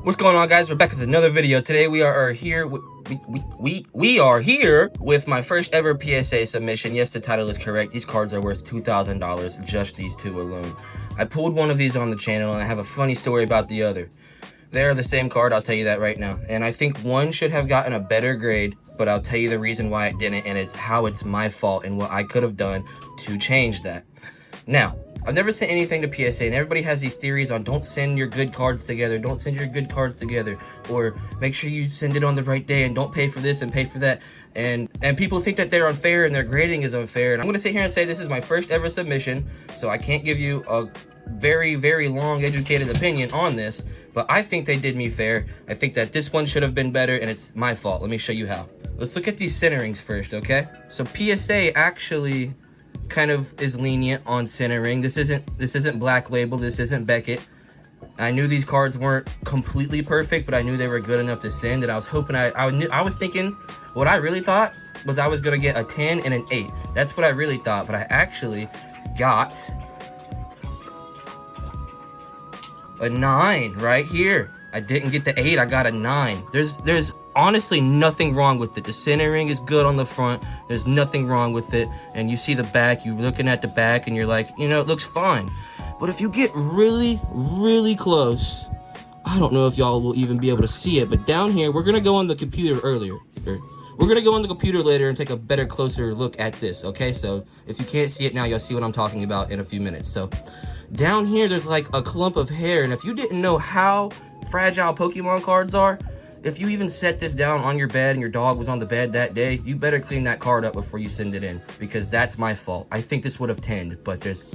What's going on, guys? We're back with another video. Today we are here with my first ever PSA submission. Yes, the title is correct. These cards are worth $2,000, just these two alone. I pulled one of these on the channel and I have a funny story about the other. They're the same card, I'll tell you that right now. And I think one should have gotten a better grade, but I'll tell you the reason why it didn't, and it's how it's my fault and what I could have done to change that. Now, I've never sent anything to PSA, and everybody has these theories on don't send your good cards together, don't send your good cards together, or make sure you send it on the right day and don't pay for this and pay for that. And people think that they're unfair and their grading is unfair. And I'm gonna sit here and say this is my first ever submission, so I can't give you a very, very long educated opinion on this, but I think they did me fair. I think that this one should have been better, and it's my fault. Let me show you how. Let's look at these centerings first, okay? So PSA actually kind of is lenient on centering. This isn't Black Label, this isn't Beckett. I knew these cards weren't completely perfect, but I knew they were good enough to send, and I was hoping I was thinking what I really thought was I was gonna get a 10 and an 8. That's what I really thought, but I actually got a 9 right here. I didn't get the 8, I got a 9. There's honestly nothing wrong with it. The centering is good on the front. There's nothing wrong with it. And you see the back, you're looking at the back and you're like, you know, it looks fine. But if you get really, really close, I don't know if y'all will even be able to see it, but down here, we're gonna go on the computer earlier. We're gonna go on the computer later and take a better, closer look at this, okay? So if you can't see it now, you'll see what I'm talking about in a few minutes. So down here, there's like a clump of hair, and if you didn't know how fragile Pokemon cards are, if you even set this down on your bed and your dog was on the bed that day, you better clean that card up before you send it in, because that's my fault. I think this would have 10'd, but there's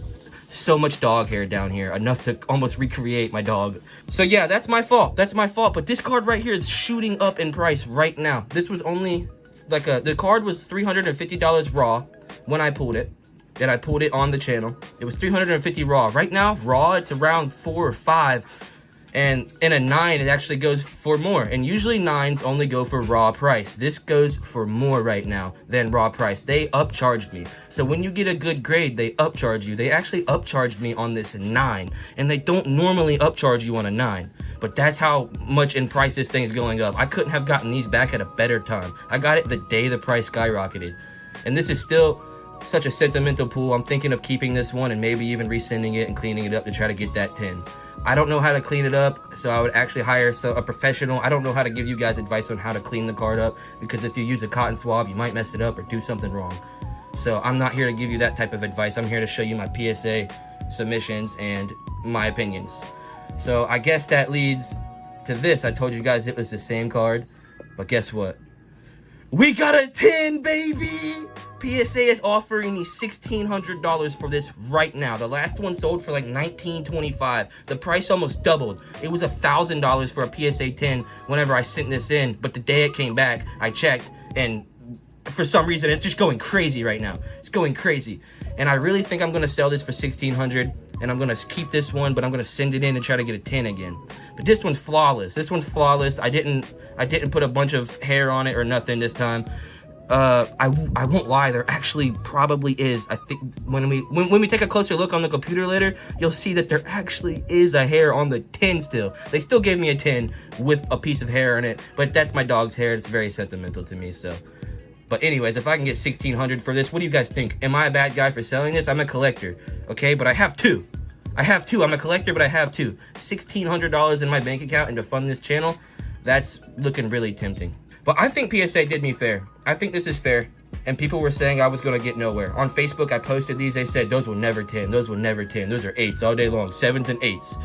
so much dog hair down here, enough to almost recreate my dog. So yeah, that's my fault. That's my fault. But this card right here is shooting up in price right now. This was only like the card was $350 raw when I pulled it. And I pulled it on the channel. It was $350 raw. Right now, raw, it's around 4 or 5. And in a 9, it actually goes for more. And usually 9s only go for raw price. This goes for more right now than raw price. They upcharged me. So when you get a good grade, they upcharge you. They actually upcharged me on this 9. And they don't normally upcharge you on a 9. But that's how much in price this thing's going up. I couldn't have gotten these back at a better time. I got it the day the price skyrocketed. And this is still such a sentimental pool. I'm thinking of keeping this one and maybe even resending it and cleaning it up to try to get that 10. I don't know how to clean it up, so I would actually hire a professional. I don't know how to give you guys advice on how to clean the card up, because if you use a cotton swab, you might mess it up or do something wrong. So I'm not here to give you that type of advice. I'm here to show you my PSA submissions and my opinions. So I guess that leads to this. I told you guys it was the same card, but guess what? We got a 10, baby! PSA is offering me $1,600 for this right now. The last one sold for like $19.25. The price almost doubled. It was $1,000 for a PSA 10 whenever I sent this in, but the day it came back, I checked, and for some reason, it's just going crazy right now. It's going crazy. And I really think I'm gonna sell this for $1,600, and I'm gonna keep this one, but I'm gonna send it in and try to get a 10 again. But this one's flawless. This one's flawless. I didn't put a bunch of hair on it or nothing this time. I won't lie, there actually probably is. I think when we take a closer look on the computer later, you'll see that there actually is a hair on the 10 still. They still gave me a 10 with a piece of hair in it, but that's my dog's hair. It's very sentimental to me, so. But anyways, if I can get $1,600 for this, what do you guys think? Am I a bad guy for selling this? I'm a collector, okay? But I have two. I'm a collector, but I have two. $1,600 in my bank account and to fund this channel, that's looking really tempting. But I think PSA did me fair. I think this is fair. And people were saying I was going to get nowhere. On Facebook, I posted these. They said, those will never 10. Those will never 10. Those are 8s all day long. 7s and 8s.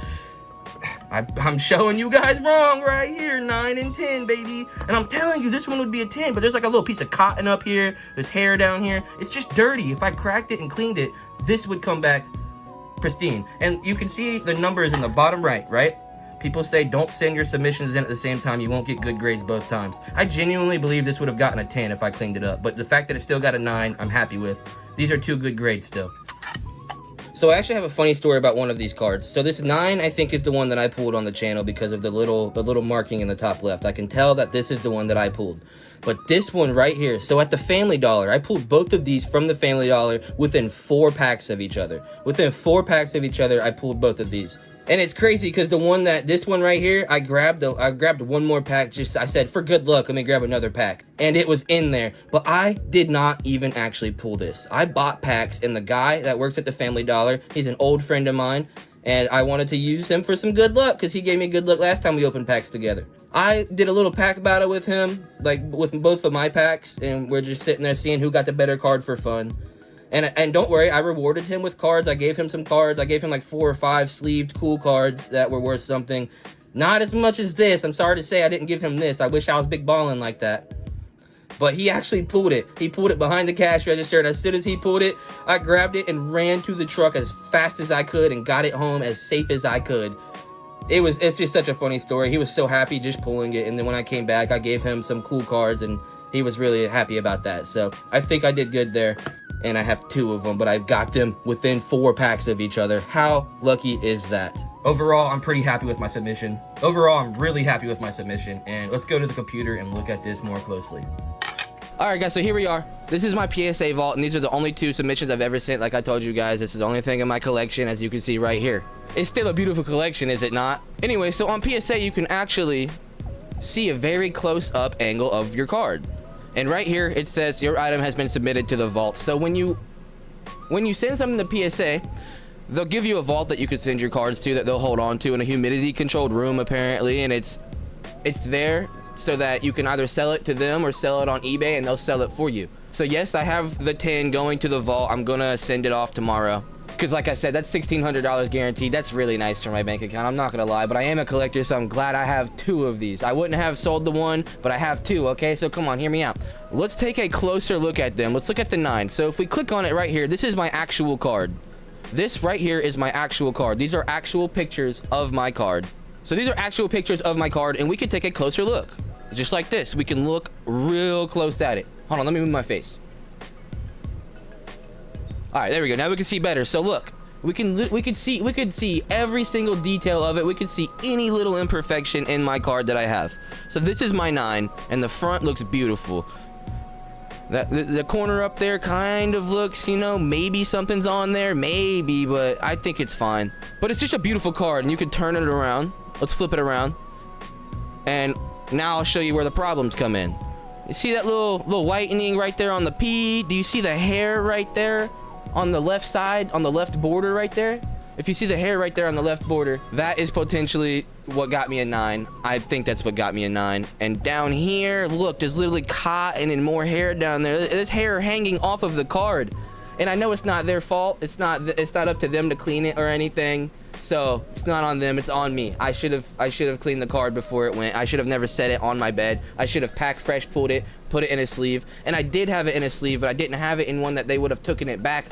I'm showing you guys wrong right here. 9 and 10, baby. And I'm telling you, this one would be a 10. But there's like a little piece of cotton up here. There's hair down here. It's just dirty. If I cracked it and cleaned it, this would come back pristine. And you can see the numbers in the bottom right? People say don't send your submissions in at the same time. You won't get good grades both times. I genuinely believe this would have gotten a 10 if I cleaned it up. But the fact that it still got a 9, I'm happy with. These are 2 good grades still. So I actually have a funny story about one of these cards. So this 9, I think, is the one that I pulled on the channel because of the little marking in the top left. I can tell that this is the one that I pulled. But this one right here, so at the Family Dollar, I pulled both of these from the Family Dollar within 4 packs of each other. Within 4 packs of each other, I pulled both of these. And it's crazy because this one right here, I grabbed one more pack. I said, for good luck, let me grab another pack. And it was in there. But I did not even actually pull this. I bought packs, and the guy that works at the Family Dollar, he's an old friend of mine, and I wanted to use him for some good luck because he gave me good luck last time we opened packs together. I did a little pack battle with him, like with both of my packs, and we're just sitting there seeing who got the better card for fun. And don't worry, I rewarded him with cards. I gave him some cards. I gave him like 4 or 5 sleeved cool cards that were worth something. Not as much as this. I'm sorry to say I didn't give him this. I wish I was big ballin' like that. But he actually pulled it. He pulled it behind the cash register, and as soon as he pulled it, I grabbed it and ran to the truck as fast as I could and got it home as safe as I could. It's just such a funny story. He was so happy just pulling it, and then when I came back, I gave him some cool cards, and he was really happy about that. So I think I did good there. And I have 2 of them, but I've got them within 4 packs of each other. How lucky is that? Overall, I'm pretty happy with my submission. Overall, I'm really happy with my submission. And let's go to the computer and look at this more closely. All right, guys, so here we are. This is my PSA vault, and these are the only 2 submissions I've ever sent. Like I told you guys, this is the only thing in my collection, as you can see right here. It's still a beautiful collection, is it not? Anyway, so on PSA, you can actually see a very close-up angle of your card. And right here, it says your item has been submitted to the vault. So when you send something to PSA, they'll give you a vault that you can send your cards to that they'll hold on to in a humidity-controlled room, apparently. And it's there so that you can either sell it to them or sell it on eBay, and they'll sell it for you. So yes, I have the 10 going to the vault. I'm gonna send it off tomorrow. Because like I said, that's $1,600 guaranteed. That's really nice for my bank account. I'm not going to lie, but I am a collector, so I'm glad I have 2 of these. I wouldn't have sold the one, but I have 2, okay? So come on, hear me out. Let's take a closer look at them. Let's look at the 9. So if we click on it right here, this is my actual card. This right here is my actual card. These are actual pictures of my card. So these are actual pictures of my card, and we can take a closer look. Just like this. We can look real close at it. Hold on, let me move my face. All right, there we go. Now we can see better. So look, we could see every single detail of it. We could see any little imperfection in my card that I have. So this is my 9, and the front looks beautiful. The corner up there kind of looks, you know, maybe something's on there, maybe, but I think it's fine. But it's just a beautiful card, and you can turn it around. Let's flip it around, and now I'll show you where the problems come in. You see that little whitening right there on the P? Do you see the hair right there? On the left side, on the left border right there, if you see the hair right there on the left border, that is potentially what got me a 9. I think that's what got me a 9. And down here, look, there's literally cotton and more hair down there. There's hair hanging off of the card, and I know it's not their fault. It's not up to them to clean it or anything. So it's not on them, it's on me. I should have cleaned the card before it went. I should have never set it on my bed. I should have packed fresh, pulled it, put it in a sleeve. And I did have it in a sleeve, but I didn't have it in one that they would have taken it back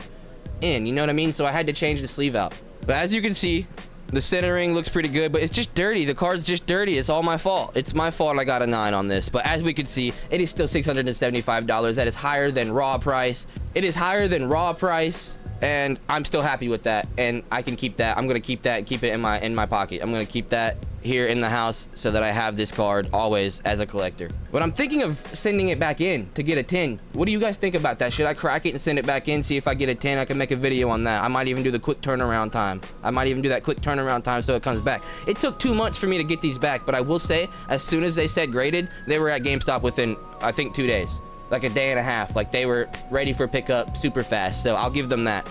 in, you know what I mean? So I had to change the sleeve out. But as you can see, the centering looks pretty good, but it's just dirty. The card's just dirty. It's all my fault. It's my fault I got a 9 on this. But as we can see, it is still $675. That is higher than raw price. It is higher than raw price. And I'm still happy with that, and I can keep that. I'm gonna keep that and keep it in my pocket. I'm gonna keep that here in the house so that I have this card always as a collector. But I'm thinking of sending it back in to get a 10. What do you guys think about that? Should I crack it and send it back in, see if I get a 10? I can make a video on that. I might even do the quick turnaround time. So it comes back. It took 2 months for me to get these back, but I will say, as soon as they said graded, they were at GameStop within, I think, 2 days. Like a day and a half. Like they were ready for pickup super fast, so I'll give them that.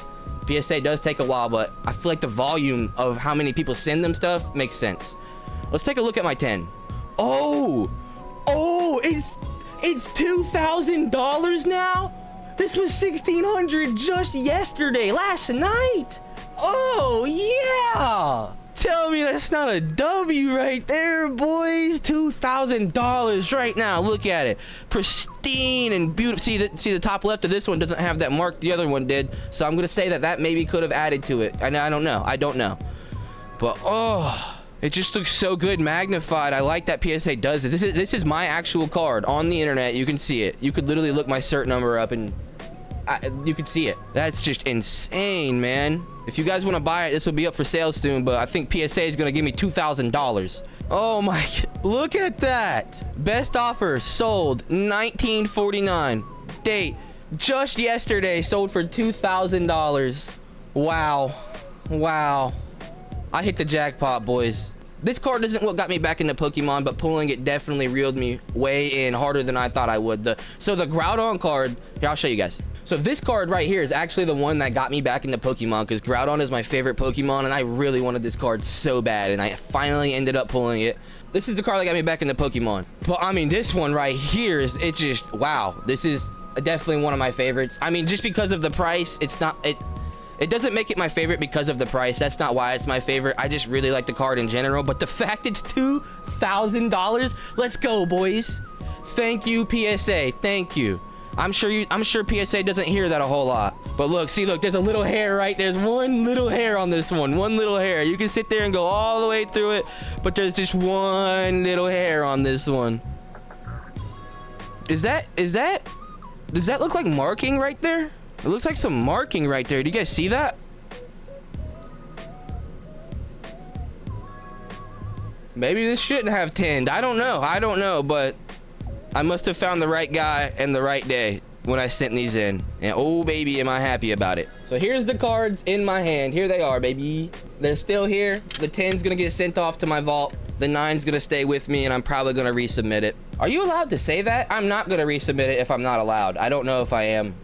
PSA does take a while, but I feel like the volume of how many people send them stuff makes sense. Let's take a look at my 10. Oh, it's $2,000 now. This was $1,600 just yesterday, last night. Oh yeah. Tell me that's not a W right there, boys. $2,000 right now. Look at it. Pristine and beautiful. See the top left of this one doesn't have that mark the other one did. So I'm going to say that maybe could have added to it. I don't know. I don't know. But, oh, it just looks so good magnified. I like that PSA does this. This is my actual card on the internet. You can see it. You could literally look my cert number up and you can see it. That's just insane, man. If you guys want to buy it, this will be up for sale soon, but I think PSA is going to give me $2,000. Oh my, look at that. Best offer sold $19.49. Date just yesterday, sold for $2,000. Wow. I hit the jackpot, boys. This card isn't what got me back into Pokemon, but pulling it definitely reeled me way in harder than I thought I would. So the Groudon card, here, I'll show you guys. So this card right here is actually the one that got me back into Pokemon, because Groudon is my favorite Pokemon, and I really wanted this card so bad, and I finally ended up pulling it. This is the card that got me back into Pokemon. But I mean, this one right here is, it just, wow. This is definitely one of my favorites. I mean, just because of the price, it's not, it doesn't make it my favorite because of the price. That's not why it's my favorite. I just really like the card in general. But the fact it's $2,000, let's go, boys. Thank you, PSA. Thank you. I'm sure PSA doesn't hear that a whole lot. But look, see, look, there's a little hair, right? There's one little hair on this one. One little hair. You can sit there and go all the way through it, but there's just one little hair on this one. Does that look like marking right there? It looks like some marking right there. Do you guys see that? Maybe this shouldn't have tinned. I don't know, but I must have found the right guy and the right day when I sent these in. And oh, baby, am I happy about it. So here's the cards in my hand. Here they are, baby. They're still here. The 10's gonna get sent off to my vault. The 9's gonna stay with me, and I'm probably gonna resubmit it. Are you allowed to say that? I'm not gonna resubmit it if I'm not allowed. I don't know if I am.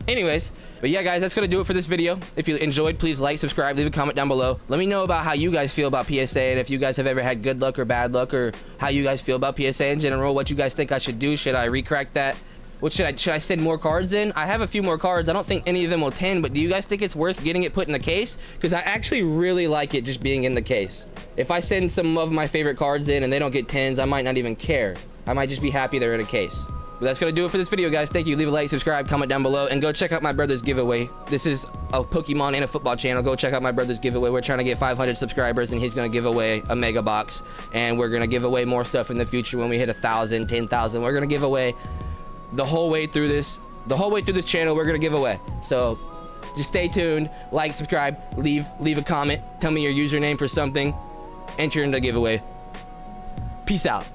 Anyways, but yeah, guys, that's gonna do it for this video. If you enjoyed, please like, subscribe, leave a comment down below. Let me know about how you guys feel about PSA, and if you guys have ever had good luck or bad luck, or how you guys feel about PSA in general. What you guys think I should do? Should I recrack that? What should I send more cards in? I have a few more cards. I don't think any of them will 10, but do you guys think it's worth getting it put in the case? Because I actually really like it just being in the case. If I send some of my favorite cards in and they don't get 10s, I might not even care. I might just be happy they're in a case. But that's gonna do it for this video, guys. Thank you. Leave a like, subscribe, comment down below, and go check out my brother's giveaway. This is a Pokemon and a football channel. Go check out my brother's giveaway. We're trying to get 500 subscribers, and he's gonna give away a mega box, and we're gonna give away more stuff in the future when we hit 1,000, 10,000. We're gonna give away the whole way through this channel. We're gonna give away. So just stay tuned. Like, subscribe, leave a comment. Tell me your username for something. Enter in the giveaway. Peace out.